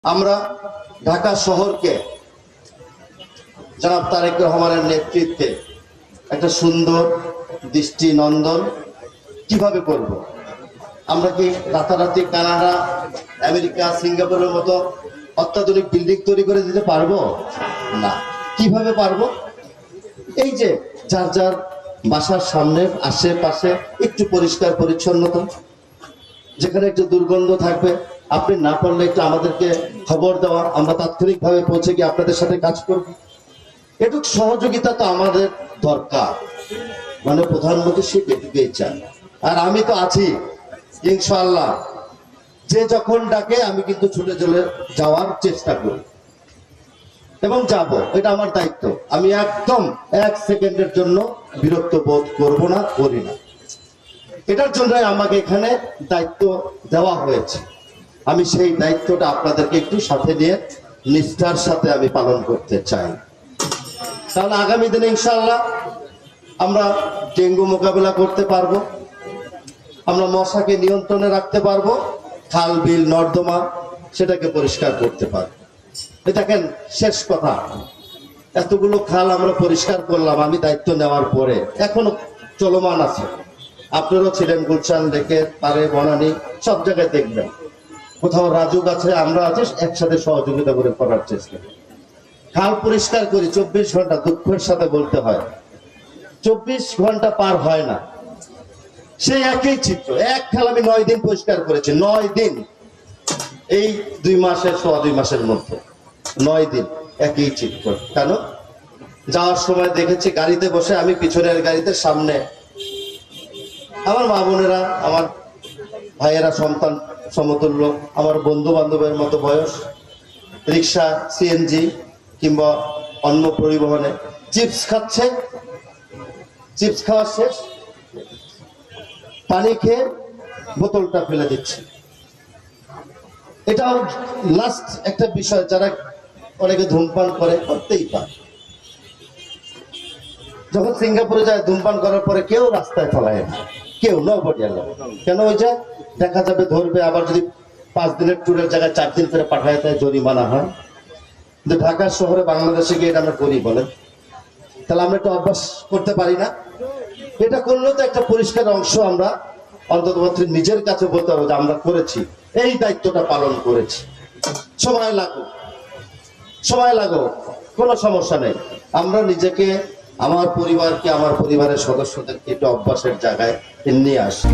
আমরা ঢাকা শহরকে জনাব তারেক রহমানের নেতৃত্বে একটা সুন্দর দৃষ্টিনন্দন কিভাবে করব। আমরা কি রাতারাতি কানাডা, আমেরিকা, সিঙ্গাপুরের মতো অত্যাধুনিক বিল্ডিং তৈরি করে দিতে পারবো না। কিভাবে পারবো? এই যে যার যার বাসার সামনে আশেপাশে একটু পরিষ্কার পরিচ্ছন্নতা, যেখানে একটু দুর্গন্ধ থাকবে, আপনি না পারলে একটু আমাদেরকে খবর দেওয়া, আমরা তাৎক্ষণিকভাবে পৌঁছে গিয়ে আপনাদের সাথে কাজ করব। এটুক সহযোগিতা তো আমাদের দরকার। মানে প্রধানমন্ত্রী সে এটুকুই চান, আর আমি তো আছি ইনশাআল্লাহ। যে যখন ডাকে আমি কিন্তু ছুটে চলে যাওয়ার চেষ্টা করি এবং যাব, এটা আমার দায়িত্ব। আমি একদম 1 সেকেন্ডের জন্য বিরক্ত বোধ করব না, করি না। এটার জন্য আমাকে এখানে দায়িত্ব দেওয়া হয়েছে। আমি সেই দায়িত্বটা আপনাদেরকে একটু সাথে নিয়ে নিষ্ঠার সাথে আমি পালন করতে চাই। তাহলে আগামী দিনে ইনশাআল্লাহ আমরা ডেঙ্গু মোকাবিলা করতে পারবো, আমরা মশাকে নিয়ন্ত্রণে রাখতে পারবো, খাল বিল নর্দমা সেটাকে পরিষ্কার করতে পারবো। দেখেন, শেষ কথা, এতগুলো খাল আমরা পরিষ্কার করলাম আমি দায়িত্ব নেওয়ার পরে, এখনো চলমান আছে। আপনারাও ছিলেন গুলশান লেকের পারে, বনানী, সব জায়গায় দেখবেন কোথাও রাজুক আছে, আমরা আছি, একসাথে সহযোগিতা করে করার চেষ্টা। খাল পরিষ্কার করি 24 ঘন্টা, দুঃখের সাথে বলতে হয় 24 ঘন্টা পার হয় না, সেই একই চিত্র। এক খাল আমি 9 দিন পরিষ্কার করেছি, 9 দিন, এই 2 মাসের 2.5 মাসের মধ্যে 9 দিন একই চিত্র। কেন? যাওয়ার সময় দেখেছি গাড়িতে বসে, আমি পিছনের গাড়িতে, সামনে আমার মা বোনেরা, আমার ভাইয়েরা, সন্তান সমতুল্য, আমার বন্ধু বান্ধবের মতো বয়স, রিক্সা, সিএনজি কিংবা অন্য পরিবহনে চিপস খাচ্ছে, চিপস খাওয়া শেষ, পানি খেয়ে বোতলটা ফেলে দিচ্ছে। এটাও লাস্ট একটা বিষয়, যারা অনেকে ধূমপান করে, করতেই পারে। যখন সিঙ্গাপুরে যায় ধূমপান করার পরে কেউ রাস্তায় ফেলায় না, কেউ, নবডি এলো। কেন? ওই যে দেখা যাবে ধরবে, আবার যদি 5 দিনের ট্যুরের জায়গায় 4 দিন করে পাঠায় দেয়, জরিমানা হয়। কিন্তু ঢাকা শহরে, বাংলাদেশে গিয়ে এটা আমরা করি বলেন? তাহলে আমরা একটু অভ্যাস করতে পারি না? এটা করলেও তো একটা পরিষ্কার অংশ আমরা অন্তত নিজের কাছে বলতে হবে যে আমরা করেছি, এই দায়িত্বটা পালন করেছি। সময় লাগুক, সময় লাগুক, কোনো সমস্যা নেই। আমরা নিজেকে, আমার পরিবারকে, আমার পরিবারের সদস্যদেরকে একটু অভ্যাসের জায়গায় নিয়ে আসি।